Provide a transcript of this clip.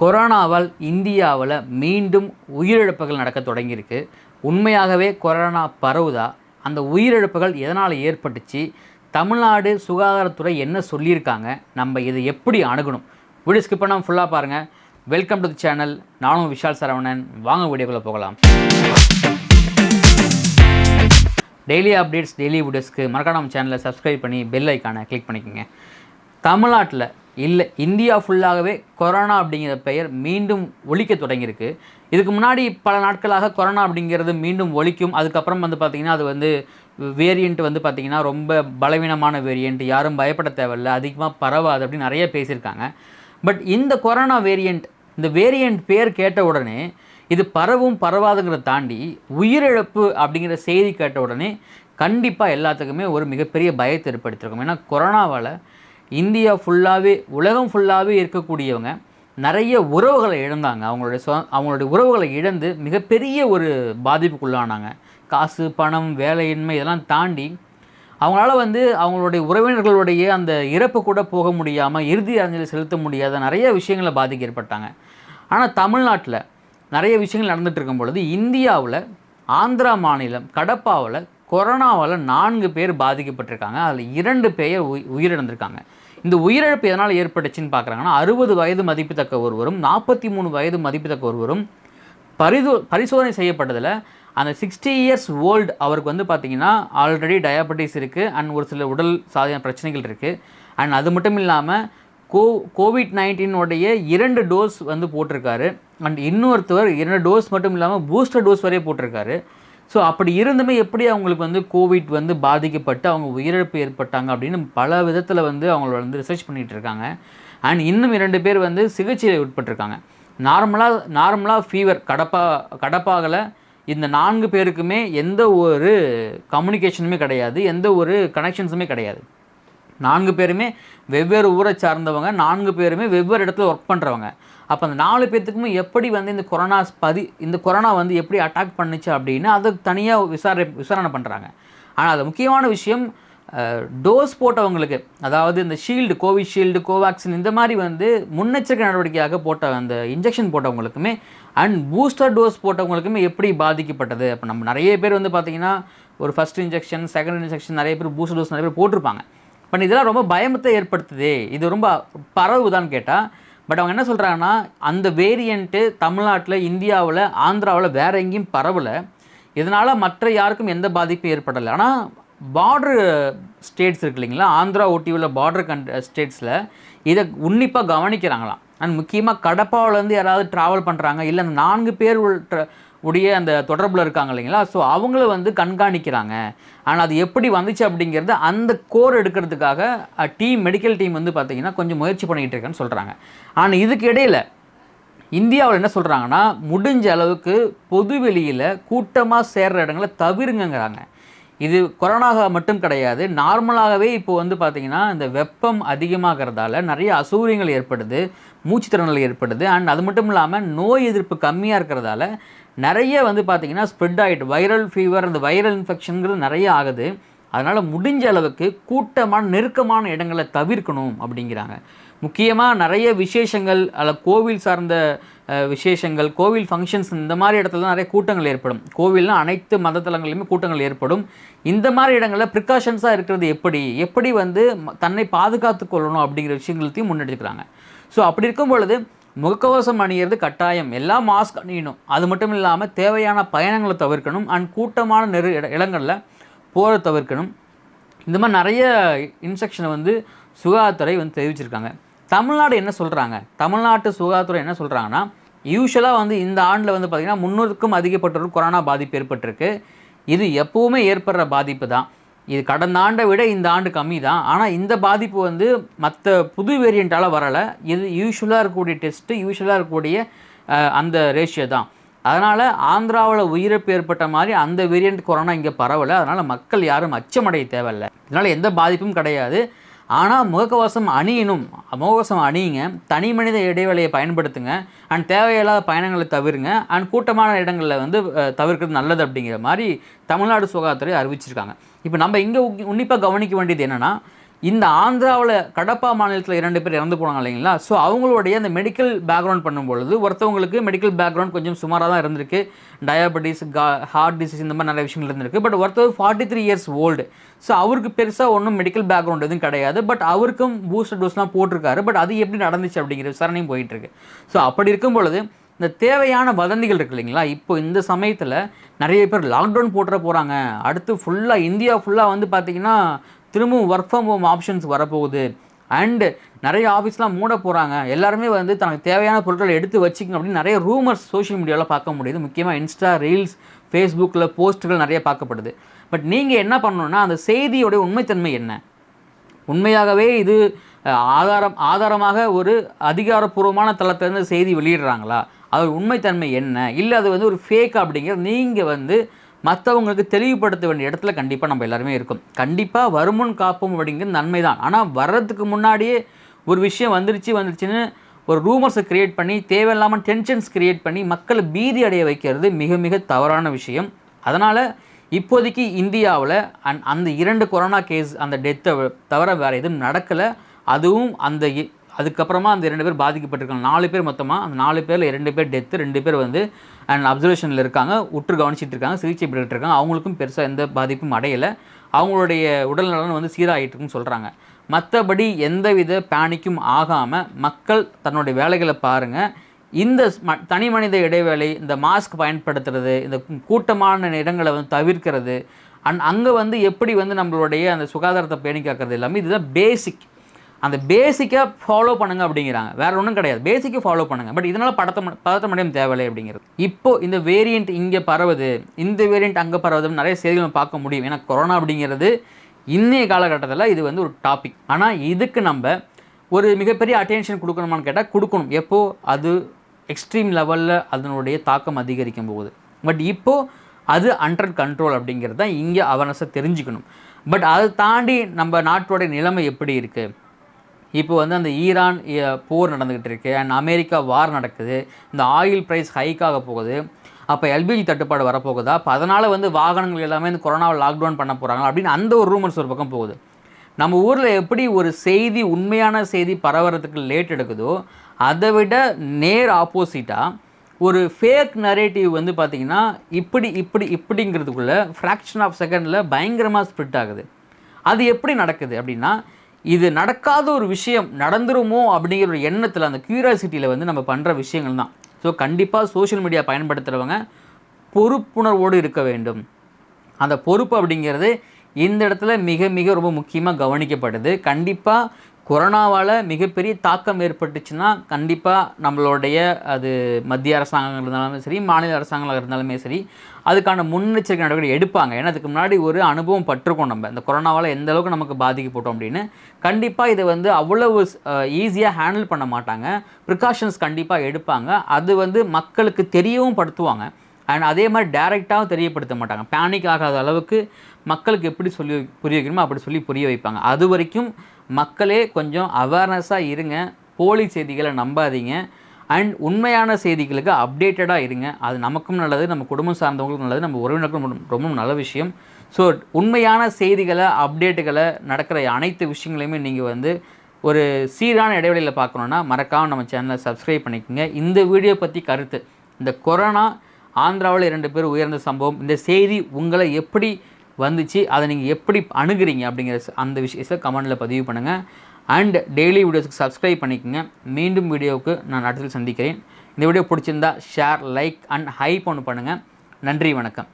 கொரோனாவால் இந்தியாவில் மீண்டும் உயிரிழப்புகள் நடக்க தொடங்கியிருக்கு. உண்மையாகவே கொரோனா பரவுதா? அந்த உயிரிழப்புகள் எதனால் ஏற்பட்டுச்சு? தமிழ்நாடு சுகாதாரத்துறை என்ன சொல்லியிருக்காங்க? நம்ம இதை எப்படி அணுகணும்? வீடியோ ஸ்கிப் பண்ணாமல் ஃபுல்லாக பாருங்கள். Welcome to the channel. நானும் விஷால் சரவணன். வாங்க வீடியோக்குள்ளே போகலாம். டெய்லி அப்டேட்ஸ், டெய்லி வீடியோஸ்க்கு மறக்காம நம்ம சேனலை சப்ஸ்கிரைப் பண்ணி பெல் ஐக்கானை கிளிக் பண்ணிக்கோங்க. தமிழ்நாட்டில் இல்லை, இந்தியா ஃபுல்லாகவே கொரோனா அப்படிங்கிற பெயர் மீண்டும் ஒலிக்க தொடங்கியிருக்கு. இதுக்கு முன்னாடி பல நாட்களாக கொரோனா அப்படிங்கிறது மீண்டும் ஒலிக்கும். அதுக்கப்புறம் பார்த்திங்கன்னா அது வேரியண்ட் பார்த்திங்கன்னா ரொம்ப பலவீனமான வேரியண்ட், யாரும் பயப்பட தேவையில்லை, அதிகமாக பரவாது அப்படின்னு நிறைய பேசியிருக்காங்க. பட் இந்த கொரோனா இந்த வேரியண்ட் பேர் கேட்ட உடனே இது பரவாதுங்கிறத தாண்டி உயிரிழப்பு அப்படிங்கிற செய்தி கேட்ட உடனே கண்டிப்பாக எல்லாத்துக்குமே ஒரு மிகப்பெரிய பயத்தை ஏற்படுத்தியிருக்கும். ஏன்னா கொரோனாவால் இந்தியா ஃபுல்லாகவே, உலகம் ஃபுல்லாகவே இருக்கக்கூடியவங்க நிறைய உறவுகளை இழந்தாங்க. அவங்களுடைய உறவுகளை இழந்து மிகப்பெரிய ஒரு பாதிப்புக்குள்ளானாங்க. காசு, பணம், வேலையின்மை இதெல்லாம் தாண்டி அவங்களால அவங்களுடைய உறவினர்களுடைய அந்த இறப்பு கூட போக முடியாமல், இறுதி அஞ்சலி செலுத்த முடியாத நிறைய விஷயங்களை பாதிக்க ஏற்பட்டாங்க. ஆனால் தமிழ்நாட்டில் நிறைய விஷயங்கள் நடந்துகிட்டு இருக்கும் பொழுது இந்தியாவில் ஆந்திரா மாநிலம் கடப்பாவில் கொரோனாவால் 4 பேர் பாதிக்கப்பட்டிருக்காங்க. அதில் 2 பேர் உயிரிழந்திருக்காங்க. இந்த உயிரிழப்பு எதனால் ஏற்பட்டுச்சுன்னு பார்க்குறாங்கன்னா, 60 வயது மதிப்புத்தக்க ஒருவரும் 43 வயது மதிப்புத்தக்க ஒருவரும் பரிசோதனை செய்யப்பட்டதில் அந்த 60 இயர்ஸ் ஓல்டு அவருக்கு பார்த்திங்கன்னா ஆல்ரெடி டயபெட்டிஸ் இருக்குது அண்ட் ஒரு சில உடல் சாதன பிரச்சனைகள் இருக்குது. அண்ட் அது மட்டும் இல்லாமல் கோவிட்-19 2 டோஸ் போட்டிருக்காரு. அண்ட் இன்னொருத்தவர் 2 டோஸ் மட்டும் இல்லாமல் பூஸ்டர் டோஸ் வரையே போட்டிருக்காரு. ஸோ அப்படி இருந்துமே எப்படி அவங்களுக்கு கோவிட் பாதிக்கப்பட்டு அவங்க உயிரிழப்பு ஏற்பட்டாங்க அப்படின்னு பல விதத்தில் அவங்கள ரிசர்ச் பண்ணிகிட்டு இருக்காங்க. அண்ட் இன்னும் 2 பேர் சிகிச்சையை உட்பட்டிருக்காங்க. நார்மலாக ஃபீவர் கடப்பாகல இந்த 4 பேருக்குமே எந்த ஒரு கம்யூனிகேஷனுமே கிடையாது, எந்த ஒரு கனெக்ஷன்ஸுமே கிடையாது. 4 பேருமே வெவ்வேறு ஊரை சார்ந்தவங்க, 4 பேருமே வெவ்வேறு இடத்துல ஒர்க் பண்ணுறவங்க. அப்போ அந்த 4 பேர்த்துக்குமே எப்படி இந்த கொரோனா எப்படி அட்டாக் பண்ணுச்சு அப்படின்னு அதை தனியாக விசாரணை பண்ணுறாங்க. ஆனால் அது முக்கியமான விஷயம், டோஸ் போட்டவங்களுக்கு, அதாவது இந்த கோவிஷீல்டு, கோவேக்சின் இந்த மாதிரி முன்னெச்சரிக்கை நடவடிக்கையாக போட்ட அந்த இன்ஜெக்ஷன் போட்டவங்களுக்குமே அண்ட் பூஸ்டர் டோஸ் போட்டவங்களுக்குமே எப்படி பாதிக்கப்பட்டது. அப்போ நம்ம நிறைய பேர் பார்த்திங்கன்னா ஒரு ஃபஸ்ட் இன்ஜெக்ஷன், செகண்ட் இன்ஜெக்ஷன், நிறைய பேர் பூஸ்டர் டோஸ் நிறைய பேர் போட்டிருப்பாங்க. பட் இதெல்லாம் ரொம்ப பயமத்தை ஏற்படுத்துதே, இது ரொம்ப பரவுதான்னு கேட்டால், பட் அவங்க என்ன சொல்கிறாங்கன்னா, அந்த வேரியண்ட்டு தமிழ்நாட்டில், இந்தியாவில், ஆந்திராவில் வேறு எங்கேயும் பரவலை. இதனால் மற்ற யாருக்கும் எந்த பாதிப்பும் ஏற்படலை. ஆனால் பார்டர் ஸ்டேட்ஸ் இருக்கு இல்லைங்களா, ஆந்திரா ஒட்டி உள்ள பார்டர் ஸ்டேட்ஸில் இதை உன்னிப்பாக கவனிக்கிறாங்களாம். அண்ட் முக்கியமாக கடப்பாவிலேருந்து யாராவது ட்ராவல் பண்ணுறாங்க, இல்லை அந்த 4 பேர் உடைய அந்த தொடர்பில் இருக்காங்க இல்லைங்களா, ஸோ அவங்கள கண்காணிக்கிறாங்க. ஆனால் அது எப்படி வந்துச்சு அப்படிங்கிறது அந்த கோர் எடுக்கிறதுக்காக மெடிக்கல் டீம் பார்த்திங்கன்னா கொஞ்சம் முயற்சி பண்ணிகிட்டு இருக்கேன்னு சொல்கிறாங்க. ஆனால் இதுக்கு இடையில் இந்தியாவில் என்ன சொல்கிறாங்கன்னா, முடிஞ்ச அளவுக்கு பொது வெளியில் கூட்டமாக சேர்கிற இடங்களை தவிருங்கிறாங்க. இது கொரோனாக மட்டும் கிடையாது, நார்மலாகவே இப்போது பார்த்திங்கன்னா இந்த வெப்பம் அதிகமாகிறதால நிறைய அசௌகரியங்கள் ஏற்படுது, மூச்சுத்திறனல் ஏற்படுது. அண்ட் அது மட்டும் இல்லாமல் நோய் எதிர்ப்பு கம்மியாக இருக்கிறதால நிறைய பார்த்திங்கன்னா ஸ்ப்ரெட் ஆகிட்டு வைரல் ஃபீவர், அந்த வைரல் இன்ஃபெக்ஷனுங்கிறது நிறைய ஆகுது. அதனால் முடிஞ்ச அளவுக்கு கூட்டமான நெருக்கமான இடங்களை தவிர்க்கணும் அப்படிங்கிறாங்க. முக்கியமாக நிறைய விசேஷங்கள் அல்ல கோவில் சார்ந்த விசேஷங்கள், கோவில் ஃபங்க்ஷன்ஸ், இந்த மாதிரி இடத்துல நிறைய கூட்டங்கள் ஏற்படும். கோவில்னால் அனைத்து மதத்தலங்களிலுமே கூட்டங்கள் ஏற்படும். இந்த மாதிரி இடங்களில் ப்ரிகாஷன்ஸாக இருக்கிறது எப்படி தன்னை பாதுகாத்து கொள்ளணும் அப்படிங்கிற விஷயங்களையும் முன்னெடுத்துக்கிறாங்க. ஸோ அப்படி இருக்கும் பொழுது முகக்கவசம் அணியிறது கட்டாயம், எல்லாம் மாஸ்க் அணியணும். அது மட்டும் இல்லாமல் தேவையான பயணங்களை தவிர்க்கணும். அண்ட் கூட்டமான இடங்களில் போகிற தவிர்க்கணும். இந்த மாதிரி நிறைய இன்ஸ்ட்ரக்ஷனை சுகாதாரத்துறை தெரிவிச்சிருக்காங்க. தமிழ்நாடு என்ன சொல்கிறாங்க? தமிழ்நாட்டு சுகாதாரத்துறை என்ன சொல்கிறாங்கன்னா, யூஸ்வலாக இந்த ஆண்டில் பார்த்திங்கன்னா 300க்கும் அதிகப்பட்டவர்கள் கொரோனா பாதிப்பு ஏற்பட்டிருக்கு. இது எப்போவுமே ஏற்படுற பாதிப்பு தான். இது கடந்த ஆண்டை விட இந்த ஆண்டு கம்மி தான். ஆனால் இந்த பாதிப்பு மற்ற புது வேரியண்ட்டால் வரலை. இது யூஸ்வலாக இருக்கக்கூடிய டெஸ்ட்டு, யூஸ்வலாக இருக்கக்கூடிய அந்த ரேஷியோ தான். அதனால் ஆந்திராவில் உயிரிழப்பு ஏற்பட்ட மாதிரி அந்த வேரியண்ட் கொரோனா இங்கே பரவலை. அதனால் மக்கள் யாரும் அச்சமடைய தேவையில்லை. இதனால் எந்த பாதிப்பும் கிடையாது. ஆனால் முகக்கவசம் அணியுங்க, தனி மனித இடைவெளியை பயன்படுத்துங்க. அண்ட் தேவையில்லாத பயணங்களை தவிருங்க. அண்ட் கூட்டமான இடங்களில் தவிர்க்கிறது நல்லது அப்படிங்கிற மாதிரி தமிழ்நாடு சுகாதாரத்துறை அறிவிச்சிருக்காங்க. இப்போ நம்ம இங்கே உன்னிப்பாக கவனிக்க வேண்டியது என்னென்னா, இந்த ஆந்திராவில் கடப்பா மாநிலத்தில் 2 பேர் இறந்து போனாங்க இல்லைங்களா. ஸோ அவங்களுடைய அந்த மெடிக்கல் பேக்ரவுண்ட் பண்ணும்பொழுது ஒருத்தவங்களுக்கு மெடிக்கல் பேக்ரவுண்ட் கொஞ்சம் சுமாராக தான் இருந்திருக்கு. டயபெட்டிஸ், ஹார்ட் டிசீஸ் இந்த மாதிரி நிறைய விஷயங்கள் இருந்திருக்கு. பட் ஒருத்தர் 43 இயர்ஸ் ஓல்டு. ஸோ அவருக்கு பெருசாக ஒன்றும் மெடிக்கல் பேக்ரவுண்ட் எதுவும் கிடையாது. பட் அவருக்கும் பூஸ்டர் டோஸ்லாம் போட்டிருக்காரு. பட் அது எப்படி நடந்துச்சு அப்படிங்கிற விசாரணையும் போயிட்டுருக்கு. ஸோ அப்படி இருக்கும் பொழுது இந்த தேவையான வதந்திகள் இருக்கு இல்லைங்களா. இப்போ இந்த சமயத்தில் நிறைய பேர் லாக்டவுன் போட்டுற போகிறாங்க, அடுத்து ஃபுல்லாக இந்தியா ஃபுல்லாக வந்து பார்த்திங்கன்னா திரும்பவும் ஒர்க் ஃப்ரம் ஹோம் ஆப்ஷன்ஸ் வரப்போகுது, அண்டு நிறைய ஆஃபீஸ்லாம் மூட போகிறாங்க, எல்லாருமே வந்து தனக்கு தேவையான பொருட்களை எடுத்து வச்சுக்கணும் அப்படின்னு நிறைய ரூமர்ஸ் சோஷியல் மீடியாவில் பார்க்க முடியுது. முக்கியமாக இன்ஸ்டா ரீல்ஸ், ஃபேஸ்புக்கில் போஸ்ட்டுகள் நிறைய பார்க்கப்படுது. பட் நீங்கள் என்ன பண்ணணுன்னா அந்த செய்தியோடைய உண்மைத்தன்மை என்ன, உண்மையாகவே இது ஆதாரமாக ஒரு அதிகாரப்பூர்வமான தளத்திலேருந்து செய்தி வெளியிடுறாங்களா, அது உண்மைத்தன்மை என்ன, இல்லை அது வந்து ஒரு ஃபேக் அப்படிங்கிறது நீங்கள் வந்து மற்றவங்களுக்கு தெளிவுபடுத்த வேண்டிய இடத்துல கண்டிப்பாக நம்ம எல்லாருமே இருக்கும். கண்டிப்பாக வருமுன் காப்போம் அப்படிங்கிறது நன்மை தான். ஆனால் வர்றதுக்கு முன்னாடியே ஒரு விஷயம் வந்துருச்சுன்னு ஒரு ரூமர்ஸை க்ரியேட் பண்ணி தேவையில்லாமல் டென்ஷன்ஸ் க்ரியேட் பண்ணி மக்களை பீதி அடைய வைக்கிறது மிக மிக தவறான விஷயம். அதனால் இப்போதைக்கு இந்தியாவில் அந்த 2 கொரோனா கேஸ் அந்த டெத்தை தவிர வேறு எதுவும் நடக்கலை. அதுவும் அதுக்கப்புறமா அந்த 2 பேர் பாதிக்கப்பட்டிருக்காங்க. 4 பேர் மொத்தமாக. அந்த 4 பேரில் 2 பேர் டெத்து, 2 பேர் வந்து அப்சர்வேஷனில் இருக்காங்க, உற்று கவனிச்சிட்டு இருக்காங்க, சிகிச்சை பெற்றுட்டு இருக்காங்க. அவங்களுக்கும் பெருசாக எந்த பாதிப்பும் அடையலை. அவங்களுடைய உடல்நலன் வந்து சீராகிட்டு இருக்குன்னு சொல்கிறாங்க. மற்றபடி எந்தவித பேனிக்கும் ஆகாமல் மக்கள் தன்னுடைய வேலைகளை பாருங்கள். இந்த தனி மனித இடைவேளை, இந்த மாஸ்க் பயன்படுத்துறது, இந்த கூட்டமான இடங்களை வந்து தவிர்க்கிறது, அங்கே வந்து எப்படி வந்து நம்மளுடைய அந்த சுகாதாரத்தை பேணி காக்கிறது எல்லாமே இதுதான் பேசிக். அந்த பேசிக்கை ஃபாலோ பண்ணுங்கள் அப்படிங்கிறாங்க. வேறு ஒன்றும் கிடையாது, பேசிக்கை ஃபாலோ பண்ணுங்கள். பட் இதனால் பதட்டமடையும் தேவையில்லை அப்படிங்கிறது. இப்போது இந்த வேரியண்ட் இங்கே பரவுது, இந்த வேரியண்ட் அங்கே பரவுதுன்னு நிறைய செய்திகள் பார்க்க முடியும். ஏன்னா கொரோனா அப்படிங்கிறது இன்றைய காலகட்டத்தில் இது வந்து ஒரு டாபிக். ஆனால் இதுக்கு நம்ம ஒரு மிகப்பெரிய அட்டென்ஷன் கொடுக்கணுமான்னு கேட்டால் கொடுக்கணும். எப்போது அது எக்ஸ்ட்ரீம் லெவலில் அதனுடைய தாக்கம் அதிகரிக்கும் போகுது. பட் இப்போது அது அண்டர் கண்ட்ரோல் அப்படிங்கிறது தான் இங்கே அவேர்னஸை தெரிஞ்சுக்கணும். பட் அதை தாண்டி நம்ம நாட்டோடைய நிலைமை எப்படி இருக்குது, இப்போ வந்து அந்த ஈரான் போர் நடந்துக்கிட்டு இருக்குது, அண்ட் அமெரிக்கா வார் நடக்குது, இந்த ஆயில் ப்ரைஸ் ஹைக்காக போகுது, அப்போ எல்பிஜி தட்டுப்பாடு வரப்போகுதா, அப்போ அதனால் வந்து வாகனங்கள் எல்லாமே இந்த கொரோனாவை லாக்டவுன் பண்ண போகிறாங்க அப்படின்னு அந்த ஒரு ரூமர்ஸ் ஒரு பக்கம் போகுது. நம்ம ஊரில் எப்படி ஒரு செய்தி உண்மையான செய்தி பரவுறதுக்கு லேட் எடுக்குதோ அதை விட நேர் ஆப்போசிட்டாக ஒரு ஃபேக் நரேட்டிவ் வந்து பார்த்திங்கன்னா இப்படிங்கிறதுக்குள்ளே ஃப்ராக்ஷன் ஆஃப் செகண்டில் பயங்கரமாக ஸ்ப்ரிட் ஆகுது. அது எப்படி நடக்குது அப்படின்னா, இது நடக்காத ஒரு விஷயம் நடந்துருமோ அப்படிங்கிற ஒரு எண்ணத்தில், அந்த க்யூரியாசிட்டியில் வந்து நம்ம பண்ணுற விஷயங்கள் தான். ஸோ கண்டிப்பாக சோஷியல் மீடியா பயன்படுத்துகிறவங்க பொறுப்புணர்வோடு இருக்க வேண்டும். அந்த பொறுப்பு அப்படிங்கிறது இந்த இடத்துல மிக மிக ரொம்ப முக்கியமாக கவனிக்கப்படுது. கண்டிப்பாக கொரோனாவால் மிகப்பெரிய தாக்கம் ஏற்பட்டுச்சுன்னா கண்டிப்பாக நம்மளுடைய அது மத்திய அரசாங்கங்கள் இருந்தாலுமே சரி, மாநில அரசாங்கங்களாக இருந்தாலுமே சரி, அதுக்கான முன்னெச்சரிக்கை நடவடிக்கை எடுப்பாங்க. ஏன்னா அதுக்கு முன்னாடி ஒரு அனுபவம் பட்டிருக்கோம் நம்ம, இந்த கொரோனாவால் எந்த அளவுக்கு நமக்கு பாதிக்கப்பட்டோம் அப்படின்னு. கண்டிப்பாக இதை வந்து அவ்வளவு ஈஸியாக ஹேண்டில் பண்ண மாட்டாங்க. ப்ரிகாஷன்ஸ் கண்டிப்பாக எடுப்பாங்க. அது வந்து மக்களுக்கு தெரியவும் படுத்துவாங்க. அண்ட் அதே மாதிரி டைரெக்டாகவும் தெரியப்படுத்த மாட்டாங்க. பேனிக் ஆகாத அளவுக்கு மக்களுக்கு எப்படி சொல்லி புரிய வைக்கணுமோ அப்படி சொல்லி புரிய வைப்பாங்க. அது வரைக்கும் மக்களே கொஞ்சம் அவேர்னஸாக இருங்க, போலி செய்திகளை நம்பாதீங்க, அண்ட் உண்மையான செய்திகளுக்கு அப்டேட்டடாக இருங்க. அது நமக்கும் நல்லது, நம்ம குடும்பம் சார்ந்தவங்களுக்கும் நல்லது, நம்ம உறவினருக்கும் ரொம்ப நல்ல விஷயம். ஸோ உண்மையான செய்திகளை, அப்டேட்டுகளை, நடக்கிற அனைத்து விஷயங்களையுமே நீங்கள் வந்து ஒரு சீரான இடைவெளியில் பார்க்கணுன்னா மறக்காமல் நம்ம சேனலை சப்ஸ்கிரைப் பண்ணிக்கோங்க. இந்த வீடியோ பற்றி கருத்து, இந்த கொரோனா ஆந்திராவில் 2 பேர் உயர்ந்த சம்பவம், இந்த செய்தி உங்களை எப்படி வந்துச்சு, அதை நீங்கள் எப்படி அணுகுறீங்க அப்படிங்கிற அந்த விஷயத்தை கமெண்டில் பதிவு பண்ணுங்கள். அண்ட் டெய்லி வீடியோஸுக்கு சப்ஸ்கிரைப் பண்ணிக்கோங்க. மீண்டும் வீடியோவுக்கு நான் அடுத்து சந்திக்கிறேன். இந்த வீடியோ பிடிச்சிருந்தா ஷேர், லைக் அண்ட் ஹைப் ஒன்று பண்ணுங்கள். நன்றி, வணக்கம்.